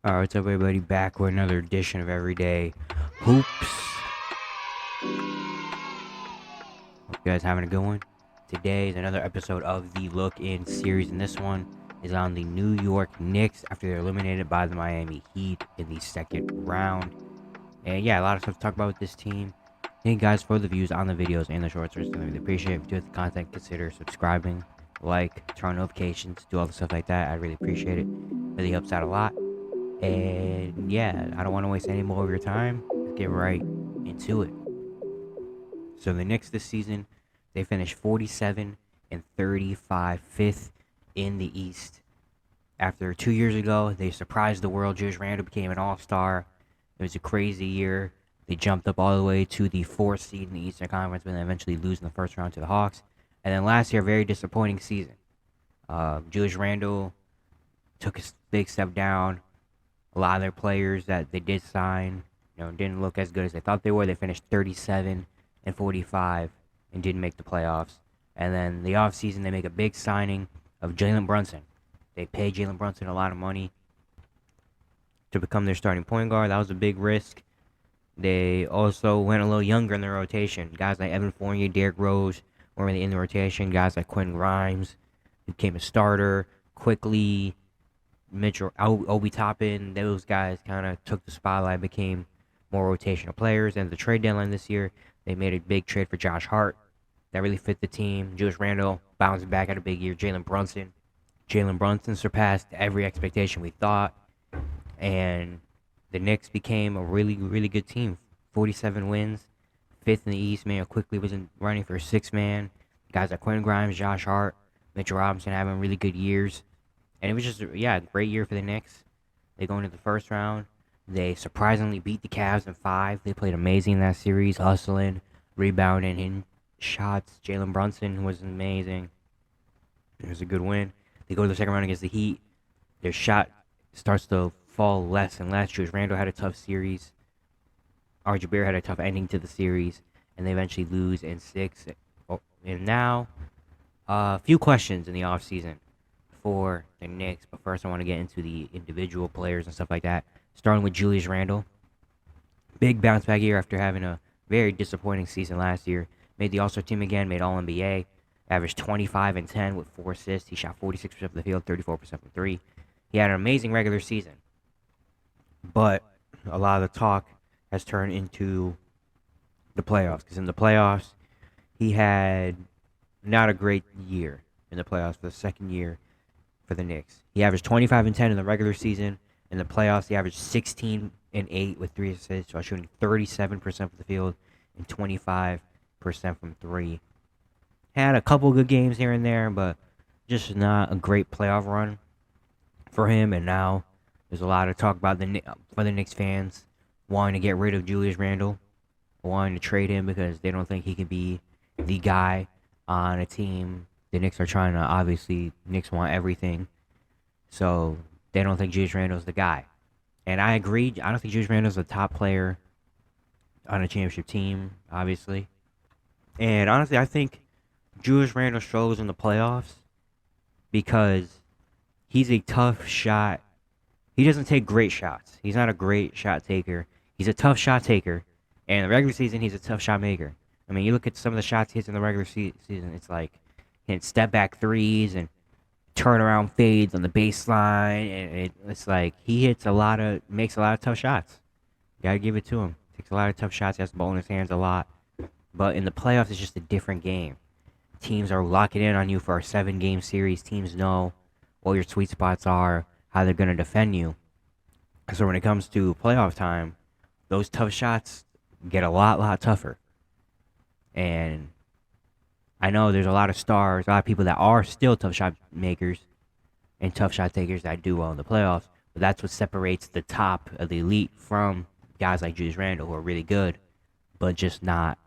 Alright, what's up, everybody? Back with another edition of Everyday Hoops. Hope you guys having a good one. Today is another episode of the Look In series, and this one is on the New York Knicks after they're eliminated by the Miami Heat in the second round. And yeah, a lot of stuff to talk about with this team. Thank you guys for the views on the videos and the shorts. I really appreciate it. If you do the content, consider subscribing, turn on notifications, do all the stuff like that. I really appreciate it. Really helps out a lot. And yeah, I don't want to waste any more of your time. Let's get right into it. So the Knicks this season, they finished 47 and 35, fifth in the East. After 2 years ago, they surprised the world. Julius Randle became an All-Star. It was a crazy year. They jumped up all the way to the fourth seed in the Eastern Conference, but then eventually lose in the first round to the Hawks. And then last year, very disappointing season. Julius Randle took a big step down. A lot of their players that they did sign, didn't look as good as they thought they were. They finished 37 and 45 and didn't make the playoffs. And then the offseason, they make a big signing of Jalen Brunson. They paid Jalen Brunson a lot of money to become their starting point guard. That was a big risk. They also went a little younger in their rotation. Guys like Evan Fournier, Derrick Rose weren't really in the rotation. Guys like Quentin Grimes became a starter quickly. Mitchell, Obi Toppin, those guys kind of took the spotlight, became more rotational players. And the trade deadline this year, they made a big trade for Josh Hart. That really fit the team. Julius Randle bounced back at a big year. Jalen Brunson surpassed every expectation we thought. And the Knicks became a really, really good team. 47 wins, fifth in the East. Man, quickly was running for sixth man. Guys like Quentin Grimes, Josh Hart, Mitchell Robinson having really good years. And it was just, a great year for the Knicks. They go into the first round. They surprisingly beat the Cavs in 5. They played amazing in that series, hustling, rebounding, hitting shots. Jalen Brunson was amazing. It was a good win. They go to the second round against the Heat. Their shot starts to fall less and less. Julius Randle had a tough series. RJ Barrett had a tough ending to the series. And they eventually lose in 6. And now, a few questions in the offseason for the Knicks, but first I want to get into the individual players and stuff like that. Starting with Julius Randle, big bounce back year after having a very disappointing season last year. Made the All-Star team again, made All-NBA, averaged 25 and 10 with 4 assists. He shot 46% from the field, 34% from 3. He had an amazing regular season, but a lot of the talk has turned into the playoffs, because in the playoffs he had not a great year in the playoffs for the second year for the Knicks. He averaged 25 and 10 in the regular season. In the playoffs, he averaged 16 and 8 with 3 assists, while shooting 37% from the field and 25% from 3. Had a couple good games here and there, but just not a great playoff run for him. And now there's a lot of talk about for the Knicks fans wanting to get rid of Julius Randle, wanting to trade him because they don't think he can be the guy on a team. The Knicks are trying to, obviously, Knicks want everything. So they don't think Julius Randle's the guy. And I agree. I don't think Julius Randle's the top player on a championship team, obviously. And honestly, I think Julius Randle struggles in the playoffs because he's a tough shot. He doesn't take great shots. He's not a great shot taker. He's a tough shot taker. And in the regular season, he's a tough shot maker. I mean, you look at some of the shots he hits in the regular season, it's like hitting step back threes and turnaround fades on the baseline, and it's like he makes a lot of tough shots. You gotta give it to him. Takes a lot of tough shots. He has the ball in his hands a lot. But in the playoffs, it's just a different game. Teams are locking in on you for a 7-game series. Teams know what your sweet spots are, how they're gonna defend you. So when it comes to playoff time, those tough shots get a lot tougher. And I know there's a lot of stars, a lot of people that are still tough shot makers and tough shot takers that do well in the playoffs. But that's what separates the top of the elite from guys like Julius Randle, who are really good, but just not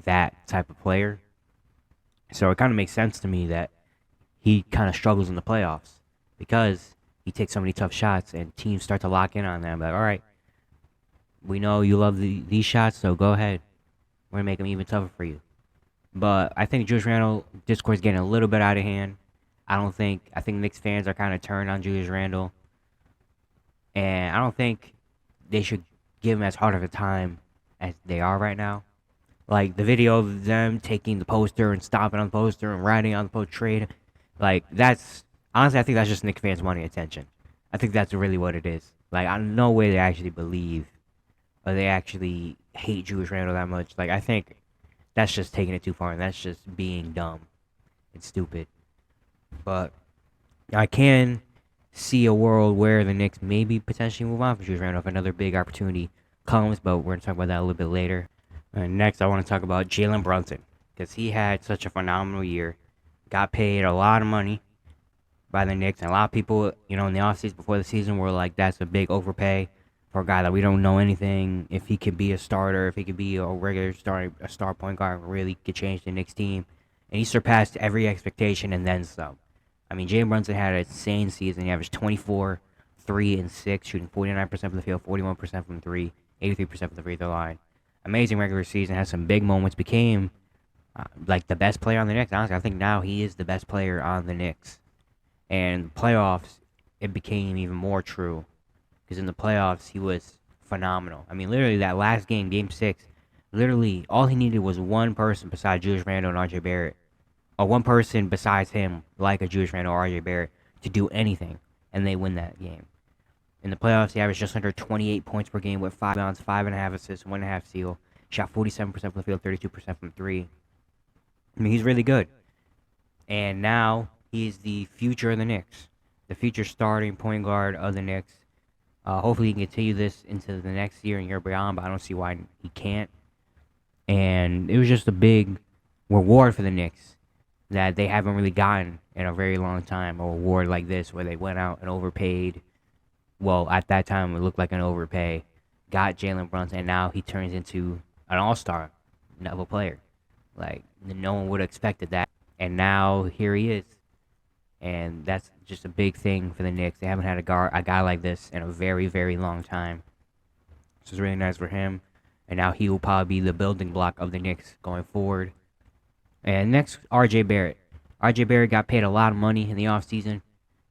that type of player. So it kind of makes sense to me that he kind of struggles in the playoffs because he takes so many tough shots and teams start to lock in on them. Like, all right, we know you love these shots, so go ahead. We're going to make them even tougher for you. But I think Julius Randle discourse is getting a little bit out of hand. I think Knicks fans are kind of turned on Julius Randle. And and I don't think they should give him as hard of a time as they are right now. Like the video of them taking the poster and stomping on the poster and writing on the poster trade, like that's honestly I think that's just Knicks fans wanting attention. I think that's really what it is. Like I no way they actually believe or they actually hate Julius Randle that much. Like I think that's just taking it too far and that's just being dumb and stupid. But I can see a world where the Knicks maybe potentially move on from Julius Randle if another big opportunity comes, but we're going to talk about that a little bit later. Next, I want to talk about Jalen Brunson because he had such a phenomenal year. Got paid a lot of money by the Knicks, and a lot of people, in the offseason before the season were like, that's a big overpay for a guy that we don't know anything. If he could be a starter, if he could be a regular star point guard, really could change the Knicks team. And he surpassed every expectation and then some. I mean, Jalen Brunson had an insane season. He averaged 24, 3, and 6, shooting 49% from the field, 41% from 3, 83% from the free throw line. Amazing regular season, had some big moments, became like the best player on the Knicks. Honestly, I think now he is the best player on the Knicks. And playoffs, it became even more true. Because in the playoffs, he was phenomenal. I mean, literally, that last game, Game 6, literally, all he needed was one person besides Julius Randle and RJ Barrett. Or one person besides him, like a Julius Randle or RJ Barrett, to do anything. And they win that game. In the playoffs, he averaged just under 28 points per game with 5 rebounds, 5.5 assists, 1.5 steal. Shot 47% from the field, 32% from 3. I mean, he's really good. And now, he's the future of the Knicks. The future starting point guard of the Knicks. Hopefully he can continue this into the next year and year beyond, but I don't see why he can't. And it was just a big reward for the Knicks that they haven't really gotten in a very long time. A reward like this where they went out and overpaid. Well, at that time it looked like an overpay. Got Jalen Brunson, and now he turns into an all-star level player. Like, no one would have expected that. And now here he is. And that's just a big thing for the Knicks. They haven't had a guy like this in a very, very long time. So it's really nice for him. And now he will probably be the building block of the Knicks going forward. And next, RJ Barrett. RJ Barrett got paid a lot of money in the offseason.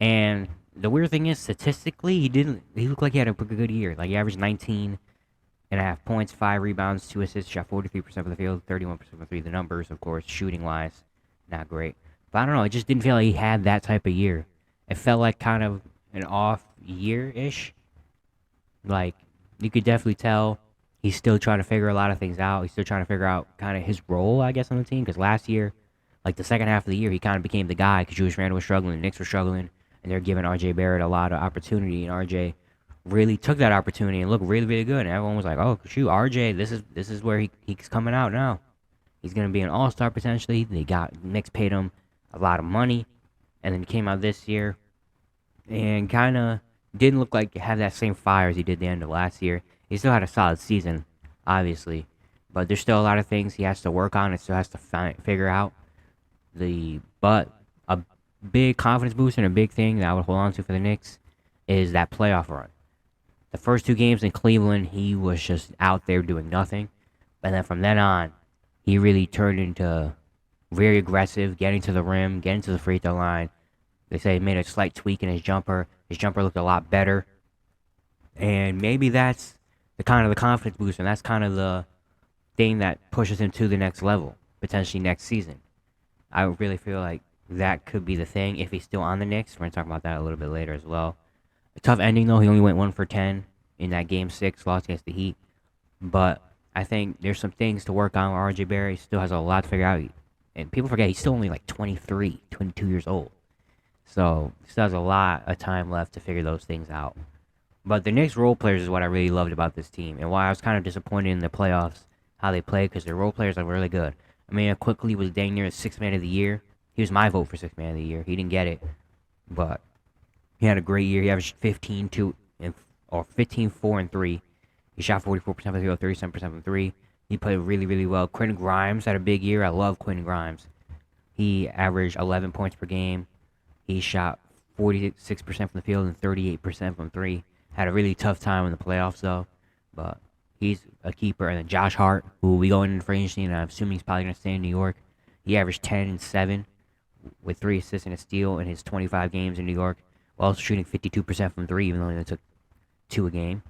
And the weird thing is, statistically, he looked like he had a good year. Like, he averaged 19.5 points, 5 rebounds, 2 assists, shot 43% from the field, 31% from 3. The numbers, of course, shooting-wise, not great. But I don't know, it just didn't feel like he had that type of year. It felt like kind of an off year-ish. Like, you could definitely tell he's still trying to figure a lot of things out. He's still trying to figure out kind of his role, I guess, on the team. Because last year, like the second half of the year, he kind of became the guy because Julius Randle was struggling, the Knicks were struggling, and they're giving RJ Barrett a lot of opportunity. And RJ really took that opportunity and looked really, really good. And everyone was like, oh, shoot, RJ, this is where he's coming out now. He's going to be an all-star potentially. Knicks paid him a lot of money. And then he came out this year and kind of didn't look like he had that same fire as he did the end of last year. He still had a solid season, obviously. But there's still a lot of things he has to work on and still has to figure out. But a big confidence booster and a big thing that I would hold on to for the Knicks is that playoff run. The first 2 games in Cleveland, he was just out there doing nothing. But then from then on, he really turned into very aggressive, getting to the rim, getting to the free throw line. They say he made a slight tweak in his jumper. His jumper looked a lot better. And maybe that's the confidence boost, and that's kind of the thing that pushes him to the next level, potentially next season. I really feel like that could be the thing if he's still on the Knicks. We're going to talk about that a little bit later as well. A tough ending, though. He only went 1 for 10 in that Game 6 loss against the Heat. But I think there's some things to work on with RJ Barrett. He still has a lot to figure out. And people forget he's still only like 23, 22 years old. So he still has a lot of time left to figure those things out. But the Knicks role players is what I really loved about this team. And why I was kind of disappointed in the playoffs, how they played, because their role players are really good. I mean, Quickly was dang near 6th man of the year. He was my vote for 6th man of the year. He didn't get it. But he had a great year. He averaged 15, 4, and 3. He shot 44% from the field, 37% from 3. He played really, really well. Quentin Grimes had a big year. I love Quentin Grimes. He averaged 11 points per game. He shot 46% from the field and 38% from 3. Had a really tough time in the playoffs, though. But he's a keeper. And then Josh Hart, who will be going into free agency, and I'm assuming he's probably going to stay in New York. He averaged 10 and 7 with 3 assists and a steal in his 25 games in New York, while also shooting 52% from 3, even though he only took 2 a game.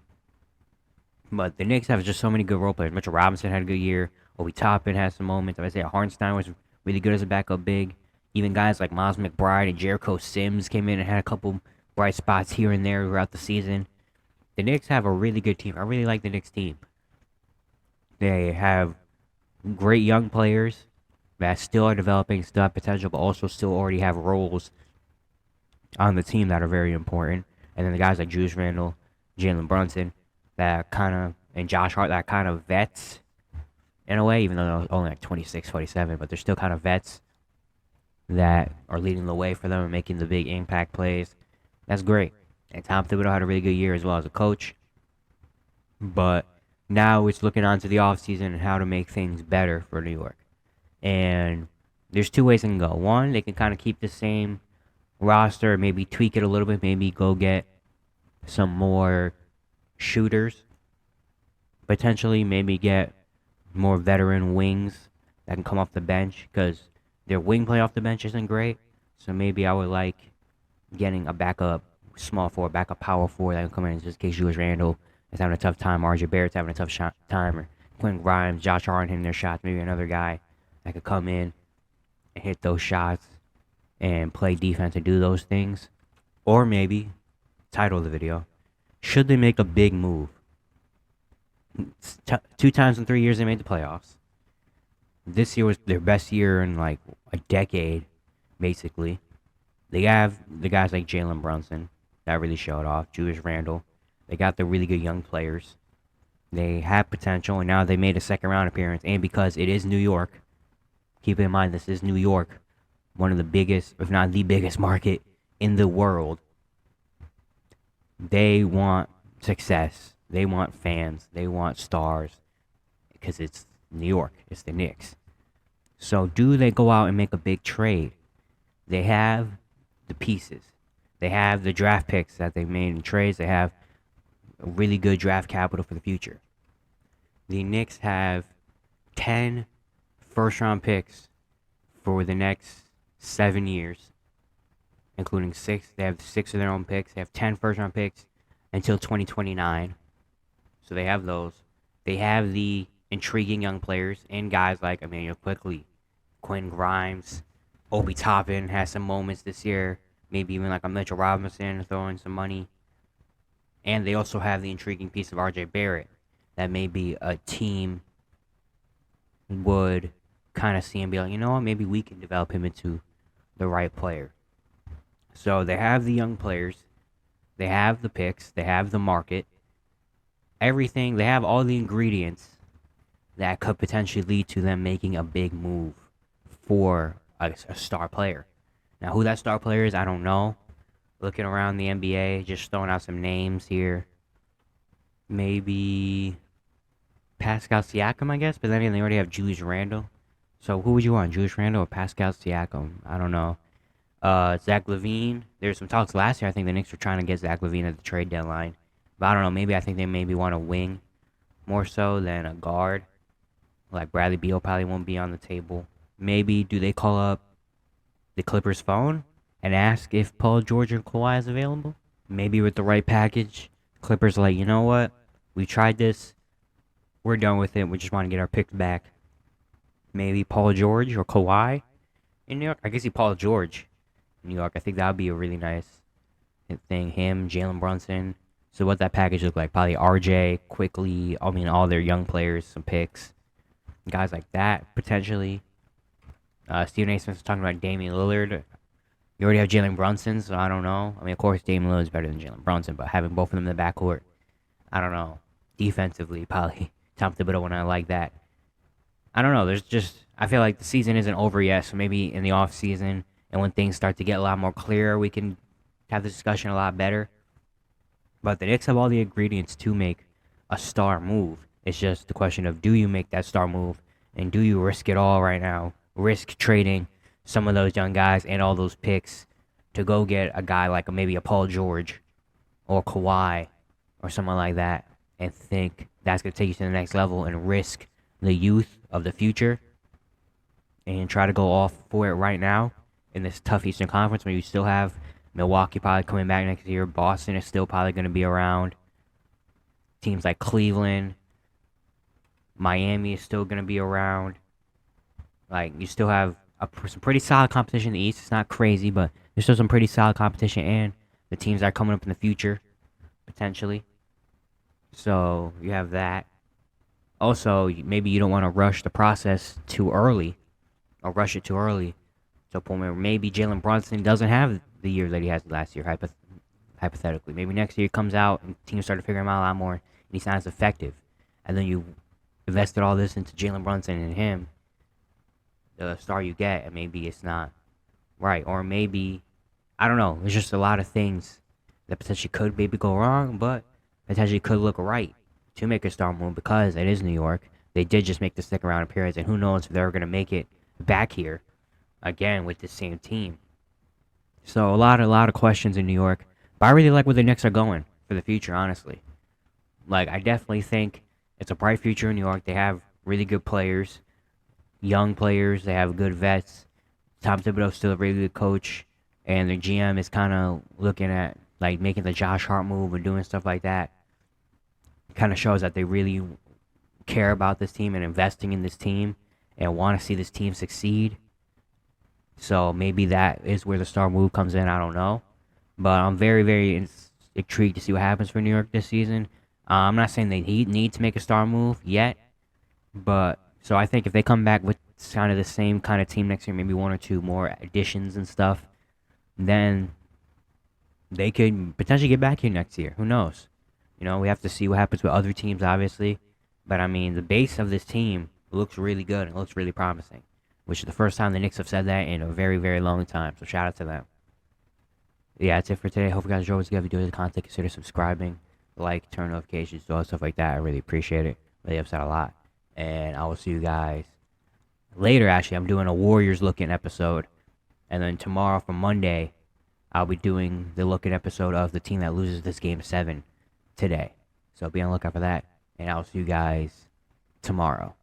But the Knicks have just so many good role players. Mitchell Robinson had a good year. Obi Toppin has some moments. Isaiah Hartenstein was really good as a backup big. Even guys like Miles McBride and Jericho Sims came in and had a couple bright spots here and there throughout the season. The Knicks have a really good team. I really like the Knicks team. They have great young players that still are developing, still have potential, but also still already have roles on the team that are very important. And then the guys like Julius Randle, Jalen Brunson, that kind of, and Josh Hart, that kind of vets in a way, even though they're only like 26, 27, but they're still kind of vets that are leading the way for them and making the big impact plays. That's great. And Tom Thibodeau had a really good year as well as a coach. But now it's looking on to the offseason and how to make things better for New York. And there's 2 ways it can go. One, they can kind of keep the same roster, maybe tweak it a little bit, maybe go get some more shooters, potentially maybe get more veteran wings that can come off the bench, because their wing play off the bench isn't great. So maybe I would like getting a backup small forward, backup power forward that can come in, just in case Julius Randle is having a tough time, RJ Barrett's having a tough time, or Quentin Grimes, Josh Hart hitting their shots, maybe another guy that could come in and hit those shots and play defense and do those things. Or maybe, title of the video, should they make a big move? 2 times in 3 years they made the playoffs. This year was their best year in like a decade, basically. They have the guys like Jalen Brunson that really showed off, Julius Randle. They got the really good young players. They have potential, and now they made a second round appearance. And because it is New York, keep in mind this is New York, one of the biggest, if not the biggest market in the world. They want success. They want fans. They want stars. Because it's New York. It's the Knicks. So do they go out and make a big trade? They have the pieces. They have the draft picks that they made in trades. They have a really good draft capital for the future. The Knicks have 10 first-round picks for the next 7 years, including 6. They have 6 of their own picks. They have 10 first-round picks until 2029. So they have those. They have the intriguing young players and guys like Emmanuel Quickley, Quentin Grimes, Obi Toppin has some moments this year. Maybe even like a Mitchell Robinson throwing some money. And they also have the intriguing piece of RJ Barrett that maybe a team would kind of see and be like, you know what, maybe we can develop him into the right player. So they have the young players. They have the picks. They have the market. Everything. They have all the ingredients that could potentially lead to them making a big move for a star player. Now, who that star player is, I don't know. Looking around the NBA, just throwing out some names here. Maybe Pascal Siakam, I guess. But then they already have Julius Randle. So who would you want, Julius Randle or Pascal Siakam? I don't know. Zach LaVine. There's some talks last year. I think the Knicks were trying to get Zach LaVine at the trade deadline. But I don't know. Maybe I think they maybe want a wing more so than a guard. Like Bradley Beal probably won't be on the table. Maybe do they call up the Clippers' phone and ask if Paul George and Kawhi is available? Maybe with the right package, Clippers are like, you know what? We tried this. We're done with it. We just want to get our picks back. Maybe Paul George or Kawhi in New York. I guess Paul George in New York. I think that would be a really nice thing. Him, Jalen Brunson. So what that package look like? Probably RJ, Quickly. I mean, all their young players, some picks. Guys like that, potentially. Stephen A. Smith was talking about Damian Lillard. You already have Jalen Brunson, so I don't know. I mean, of course, Damian Lillard is better than Jalen Brunson, but having both of them in the backcourt, I don't know. Defensively, probably Tom Thibodeau would not like that. I don't know. There's just, I feel like the season isn't over yet, so maybe in the off season and when things start to get a lot more clear, we can have this discussion a lot better. But the Knicks have all the ingredients to make a star move. It's just the question of, do you make that star move, and do you risk it all right now? Risk trading some of those young guys and all those picks to go get a guy like maybe a Paul George or Kawhi or someone like that, and think that's going to take you to the next level, and risk the youth of the future and try to go off for it right now in this tough Eastern Conference where you still have Milwaukee probably coming back next year. Boston is still probably going to be around. teams like Cleveland, Miami is still going to be around. Like, you still have some pretty solid competition in the East. It's not crazy, but there's still some pretty solid competition, and the teams that are coming up in the future, potentially. So, you have that. Also, maybe you don't want to rush the process too early, or rush it too early. So, maybe Jalen Brunson doesn't have the year that he has last year, hypothetically. Maybe next year he comes out and teams start to figure him out a lot more, and he's not as effective. And then you invested all this into Jalen Brunson and him, the star you get, and maybe it's not right. Or maybe, I don't know, there's just a lot of things that potentially could maybe go wrong, but potentially could look right to make a star move because it is New York. They did just make the second round appearance, and who knows if they're going to make it back here again with the same team. So a lot of questions in New York, but I really like where the Knicks are going for the future, honestly. Like, I definitely think it's a bright future in New York. They have really good players, young players. They have good vets. Tom Thibodeau's still a really good coach, and the GM is kind of looking at like making the Josh Hart move and doing stuff like that. Kind of shows that they really care about this team and investing in this team and want to see this team succeed. So maybe that is where the star move comes in. I don't know, but I'm very, very intrigued to see what happens for New York this season. I'm not saying they need to make a star move yet, but so I think if they come back with kind of the same kind of team next year, maybe one or two more additions and stuff, then they could potentially get back here next year. Who knows? You know, we have to see what happens with other teams, obviously. But, I mean, the base of this team looks really good and looks really promising, which is the first time the Knicks have said that in a very, very long time. So, shout out to them. Yeah, that's it for today. Hope you guys enjoyed this. If you enjoyed the content, consider subscribing, like, turn notifications, do all stuff like that. I really appreciate it. Really helps out a lot. And I will see you guys later. Actually, I'm doing a Warriors looking episode. And then tomorrow for Monday, I'll be doing the looking episode of the team that loses this game 7 today. So be on the lookout for that. And I'll see you guys tomorrow.